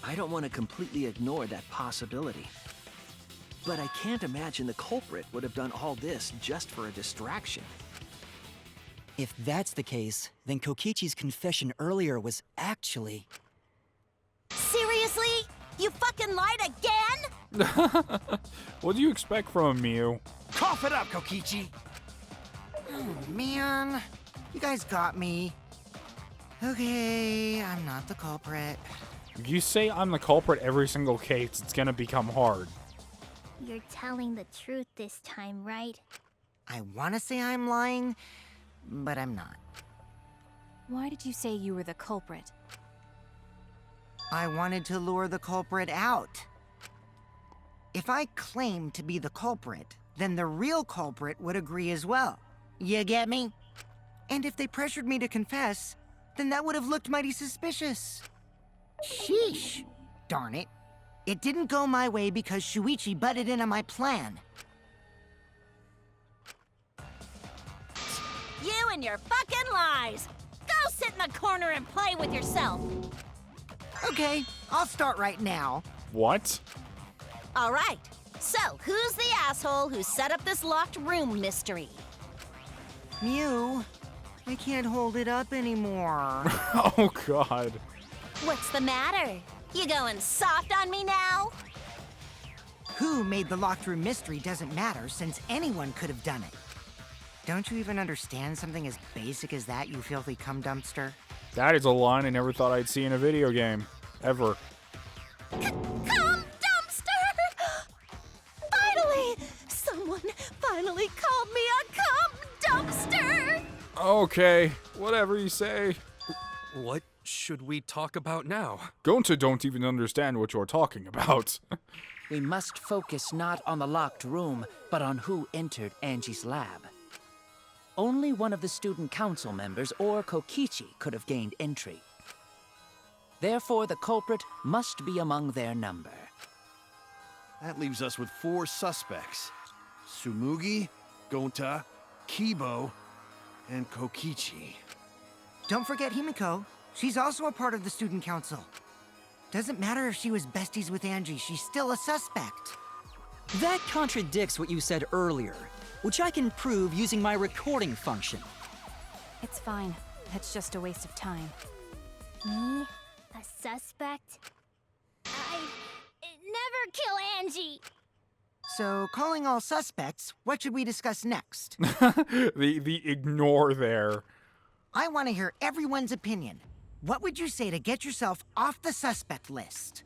I don't want to completely ignore that possibility. But I can't imagine the culprit would have done all this just for a distraction. If that's the case, then Kokichi's confession earlier was actually... Seriously? You fucking lied again? What do you expect from a Mew? Cough it up, Kokichi! Oh, man. You guys got me. Okay, I'm not the culprit. If you say I'm the culprit every single case, it's gonna become hard. You're telling the truth this time, right? I want to say I'm lying, but I'm not. Why did you say you were the culprit? I wanted to lure the culprit out. If I claimed to be the culprit, then the real culprit would agree as well. You get me? And if they pressured me to confess, then that would have looked mighty suspicious. Sheesh. Darn it. It didn't go my way because Shuichi butted in on my plan. You and your fucking lies! Go sit in the corner and play with yourself! Okay, I'll start right now. What? Alright, so who's the asshole who set up this locked room mystery? Mew, I can't hold it up anymore. Oh god. What's the matter? You going soft on me now? Who made the locked room mystery doesn't matter since anyone could have done it. Don't you even understand something as basic as that, you filthy cum dumpster? That is a line I never thought I'd see in a video game. Ever. Cum dumpster! Finally! Someone finally called me a cum dumpster! Okay, whatever you say. What should we talk about now? Gonta don't even understand what you're talking about. We must focus not on the locked room, but on who entered Angie's lab. Only one of the student council members or Kokichi could have gained entry. Therefore, the culprit must be among their number. That leaves us with 4 suspects. Tsumugi, Gonta, Kibo, and Kokichi. Don't forget Himiko. She's also a part of the student council. Doesn't matter if she was besties with Angie, she's still a suspect. That contradicts what you said earlier, which I can prove using my recording function. It's fine. That's just a waste of time. Me? A suspect? I never kill Angie! So, calling all suspects, what should we discuss next? the ignore there. I want to hear everyone's opinion. What would you say to get yourself off the suspect list?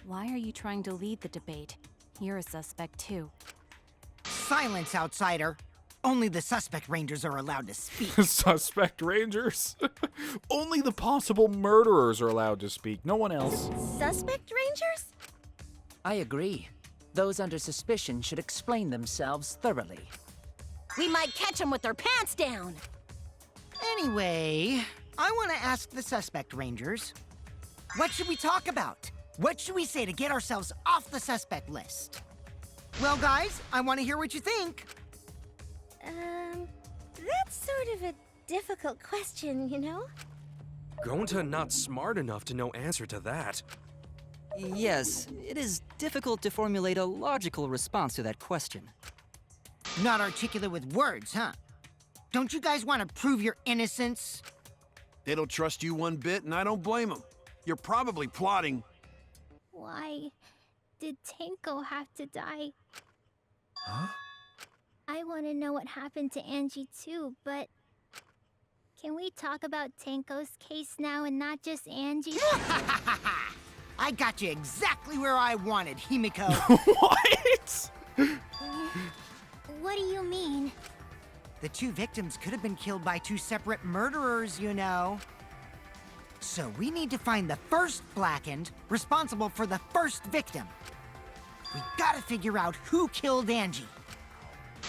Why are you trying to lead the debate? You're a suspect too. Silence, outsider. Only the suspect rangers are allowed to speak. Suspect rangers? Only the possible murderers are allowed to speak, no one else. Suspect rangers? I agree. Those under suspicion should explain themselves thoroughly. We might catch them with their pants down. Anyway, I want to ask the suspect rangers, what should we talk about? What should we say to get ourselves off the suspect list? Well, guys, I want to hear what you think. That's sort of a difficult question, you know? Gonta not smart enough to know answer to that. Yes, it is difficult to formulate a logical response to that question. Not articulate with words, huh? Don't you guys want to prove your innocence? They don't trust you one bit, and I don't blame them. You're probably plotting. Why did Tenko have to die? Huh? I want to know what happened to Angie too, but can we talk about Tenko's case now and not just Angie's? I got you exactly where I wanted, Himiko. What? What do you mean? The two victims could have been killed by two separate murderers, you know. So we need to find the first Blackened responsible for the first victim. We gotta figure out who killed Angie.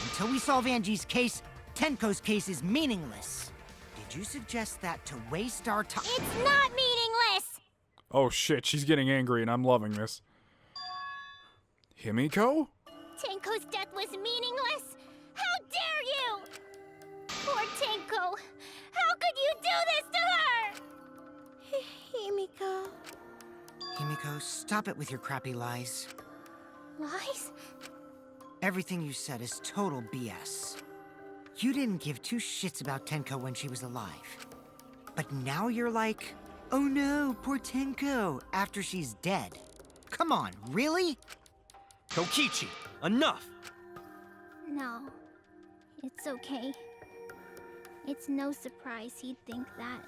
Until we solve Angie's case, Tenko's case is meaningless. Did you suggest that to waste our time? It's not meaningless! Oh shit, she's getting angry and I'm loving this. Himiko? Tenko's death was meaningless? How dare you! Poor Tenko! How could you do this to her? Himiko... Himiko, stop it with your crappy lies. Lies? Everything you said is total BS. You didn't give two shits about Tenko when she was alive. But now you're like, oh no, poor Tenko, after she's dead. Come on, really? Kokichi, enough! No. It's okay. It's no surprise he'd think that.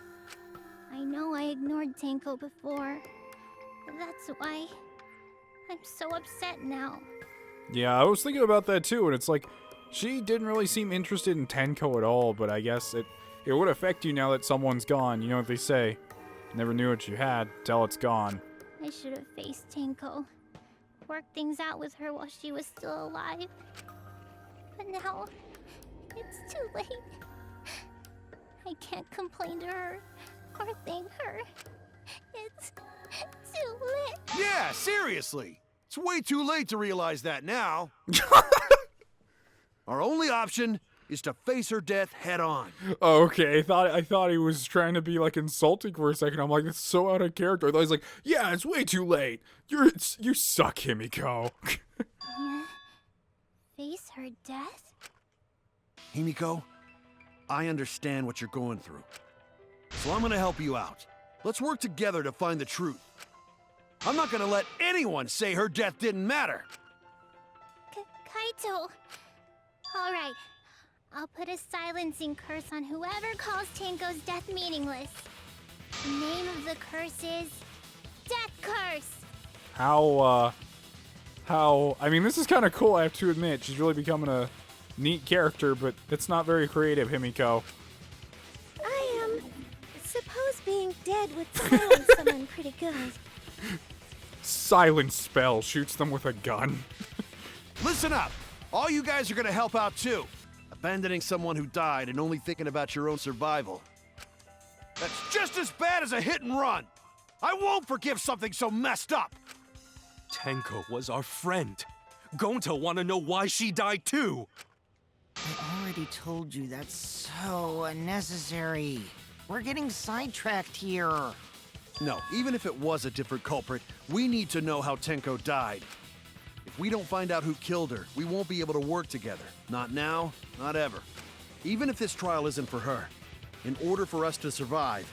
I know I ignored Tenko before. But that's why I'm so upset now. Yeah, I was thinking about that too, and it's like, she didn't really seem interested in Tenko at all, but I guess it would affect you now that someone's gone. You know what they say, never knew what you had till it's gone. I should have faced Tenko. Worked things out with her while she was still alive. But now, it's too late. I can't complain to her or thank her. It's too late. Yeah, seriously. It's way too late to realize that now. Our only option is to face her death head on. Oh, okay, I thought he was trying to be like insulting for a second. I'm like, that's so out of character. I thought he's like, yeah, it's way too late. You suck, Himiko. Yeah. Face her death? Himiko, I understand what you're going through. So I'm gonna help you out. Let's work together to find the truth. I'm not gonna let anyone say her death didn't matter. Kaito. All right. I'll put a silencing curse on whoever calls Tenko's death meaningless. The name of the curse is Death Curse. How, I mean, this is kind of cool, I have to admit. She's really becoming a neat character, but it's not very creative, Himiko. I suppose being dead would silence someone pretty good. Silent spell shoots them with a gun. Listen up. All you guys are gonna help out too. Abandoning someone who died and only thinking about your own survival. That's just as bad as a hit and run. I won't forgive something so messed up. Tenko was our friend. Gonta wanna know why she died too. I already told you that's so unnecessary. We're getting sidetracked here. No, even if it was a different culprit, we need to know how Tenko died. If we don't find out who killed her, we won't be able to work together. Not now, not ever. Even if this trial isn't for her, in order for us to survive,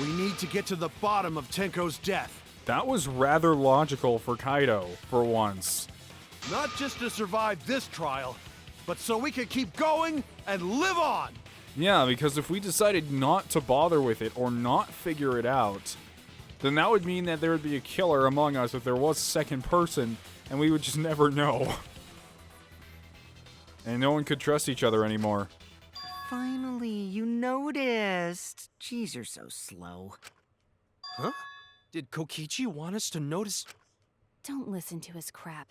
we need to get to the bottom of Tenko's death. That was rather logical for Kaido, for once. Not just to survive this trial, but so we can keep going and live on! Yeah, because if we decided not to bother with it or not figure it out, then that would mean that there would be a killer among us if there was a second person, and we would just never know. And no one could trust each other anymore. Finally, you noticed. Jeez, you're so slow. Huh? Did Kokichi want us to notice? Don't listen to his crap.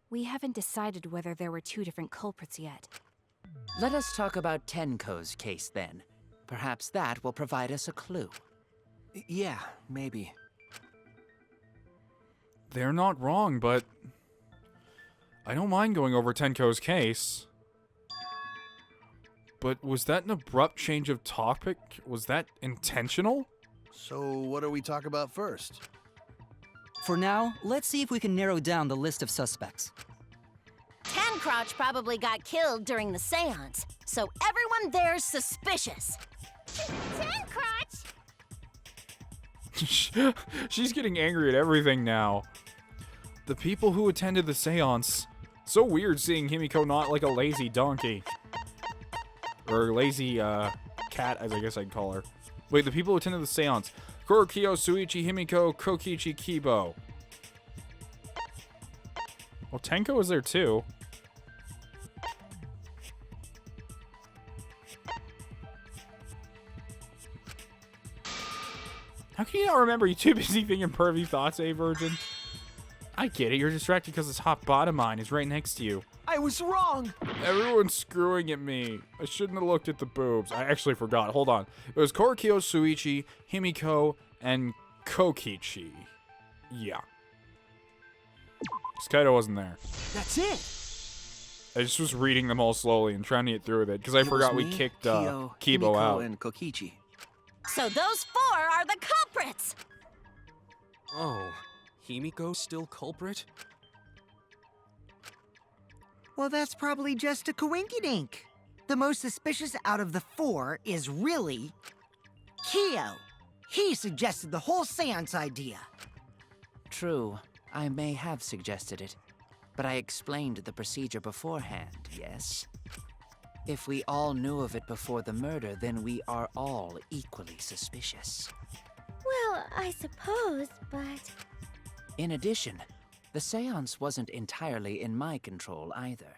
We haven't decided whether there were two different culprits yet. Let us talk about Tenko's case then. Perhaps that will provide us a clue. Yeah, maybe. They're not wrong, but I don't mind going over Tenko's case. But was that an abrupt change of topic? Was that intentional? So what do we talk about first? For now, let's see if we can narrow down the list of suspects. Tancrotch probably got killed during the seance, so everyone there's suspicious. Tancrotch? She's getting angry at everything now. The people who attended the seance. So weird seeing Himiko not like a lazy donkey. Or lazy, cat, as I guess I'd call her. Wait, the people who attended the seance. Korokyo, Suichi, Himiko, Kokichi, Kibo. Well, Tenko was there too. How can you not remember? You too busy thinking pervy thoughts, eh, virgin? I get it. You're distracted because this hot bottom mine is right next to you. I was wrong! Everyone's screwing at me. I shouldn't have looked at the boobs. I actually forgot. Hold on. It was Korokyo, Suichi, Himiko, and Kokichi. Yeah. Skaido wasn't there. That's it! I just was reading them all slowly and trying to get through with it because I forgot we kicked Kiyo, Kibo Himiko, out. and Kokichi. So those 4 are the culprits! Oh, Himiko's still culprit? Well, that's probably just a coinkydink. The most suspicious out of the 4 is really Kiyo. He suggested the whole seance idea. True, I may have suggested it, but I explained the procedure beforehand, yes? If we all knew of it before the murder, then we are all equally suspicious. Well, I suppose, but... In addition, the seance wasn't entirely in my control either.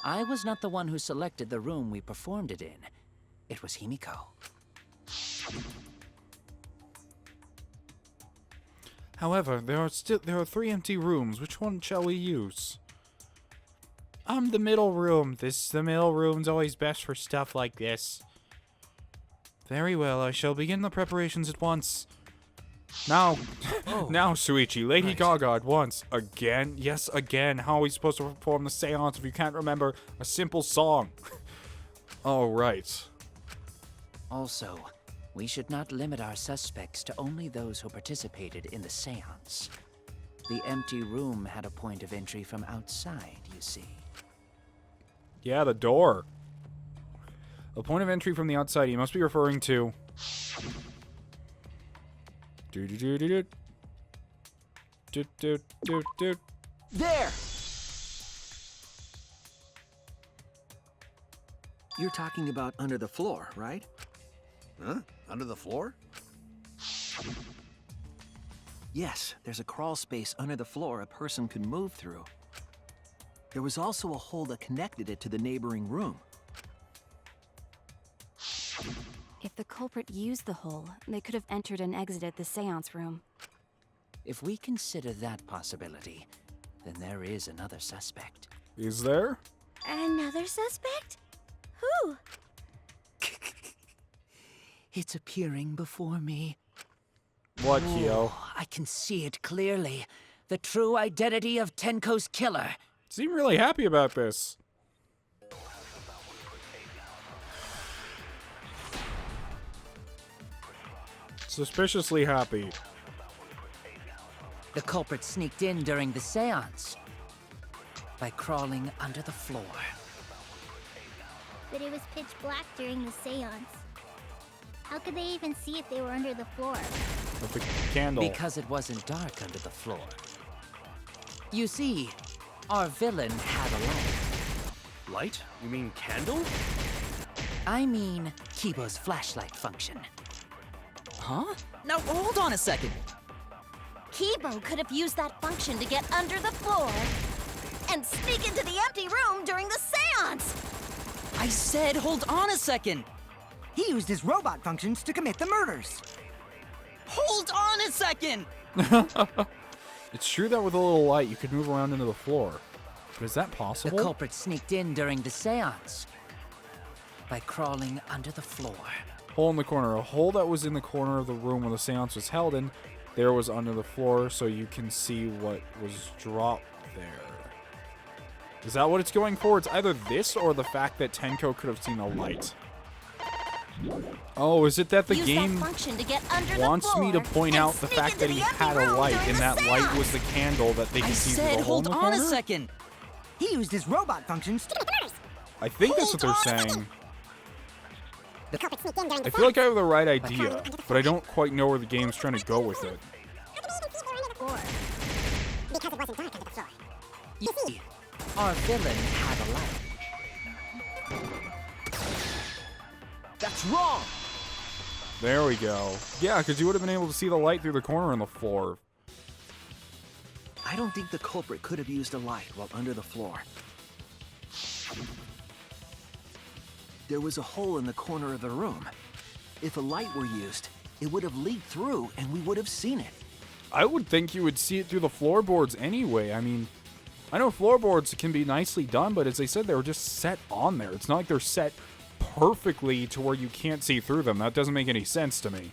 I was not the one who selected the room we performed it in. It was Himiko. However, there are 3 empty rooms. Which one shall we use? The middle room. The middle room's always best for stuff like this. Very well, I shall begin the preparations at once. Now, now, Suichi, Lady Gaga at once. Again? Yes, again. How are we supposed to perform the seance if you can't remember a simple song? Oh, right. Also, we should not limit our suspects to only those who participated in the seance. The empty room had a point of entry from outside, you see. Yeah, the door. A point of entry from the outside. You must be referring to... There! You're talking about under the floor, right? Huh? Under the floor? Yes, there's a crawl space under the floor a person could move through. There was also a hole that connected it to the neighboring room. If the culprit used the hole, they could have entered and exited the seance room. If we consider that possibility, then there is another suspect. Is there? Another suspect? Who? It's appearing before me. What, Kyo? I can see it clearly. The true identity of Tenko's killer. Seem really happy about this. Suspiciously happy. The culprit sneaked in during the seance by crawling under the floor. But it was pitch black during the seance. How could they even see if they were under the floor? With the candle. Because it wasn't dark under the floor. You see, our villain had a light. Light? You mean candle? I mean Kibo's flashlight function. Huh? Now hold on a second. Kibo could have used that function to get under the floor and sneak into the empty room during the seance. I said hold on a second. He used his robot functions to commit the murders. Hold on a second. It's true that with a little light you could move around into the floor. But is that possible? The culprit sneaked in during the seance by crawling under the floor. Hole in the corner. A hole that was in the corner of the room where the seance was held in, there was under the floor, so you can see what was dropped there. Is that what it's going for? It's either this or the fact that Tenko could have seen a light. Oh, is it that the game wants me to point out the fact that he had a light, and that light was the candle that they could see through the hole in the corner? Hold on a second. He used his robot functions to... I think that's what they're saying. I feel like I have the right idea, but I don't quite know where the game's trying to go with it. Our villain had a light. That's wrong! There we go. Yeah, because you would have been able to see the light through the corner on the floor. I don't think the culprit could have used a light while under the floor. There was a hole in the corner of the room. If a light were used, it would have leaked through and we would have seen it. I would think you would see it through the floorboards anyway. I mean, I know floorboards can be nicely done, but as I said, they were just set on there. It's not like they're set perfectly to where you can't see through them. That doesn't make any sense to me.